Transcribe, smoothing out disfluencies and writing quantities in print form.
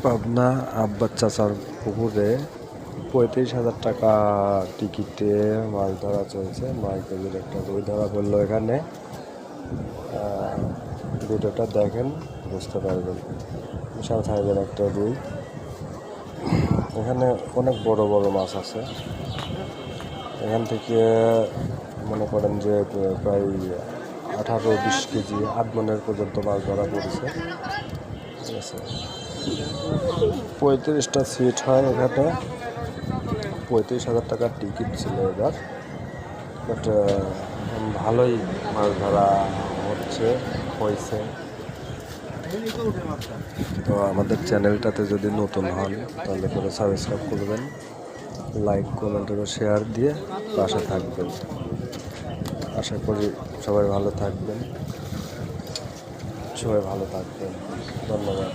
পাবনা আব্বাস চাচার পুকুরে 35,000 টাকা টিকিটে মাছ ধরা চলছে। 9 কেজির একটা রুই ধরা পড়লো এখানে। ভিডিওটা দেখেন, বুঝতে পারবেন। বিশাল সাইজের একটা রুই। এখানে অনেক বড় বড় মাছ আছে। এখান থেকে মনে করেন যে প্রায় 18-20 কেজি 8 মনের পর্যন্ত মাছ ধরা পড়েছে। ঠিক আছে, 35টা সিট হয় এখানে। 35,000 টাকার টিকিট ছিল এবার। বাট ভালোই মাছ ধরা হয়েছে। তো আমাদের চ্যানেলটাতে যদি নতুন হন তাহলে করে সাবস্ক্রাইব করবেন, লাইক কমেন্ট এবং শেয়ার দিয়ে পাশে থাকবেন। আশা করি সবাই ভালো থাকবেন। ধন্যবাদ।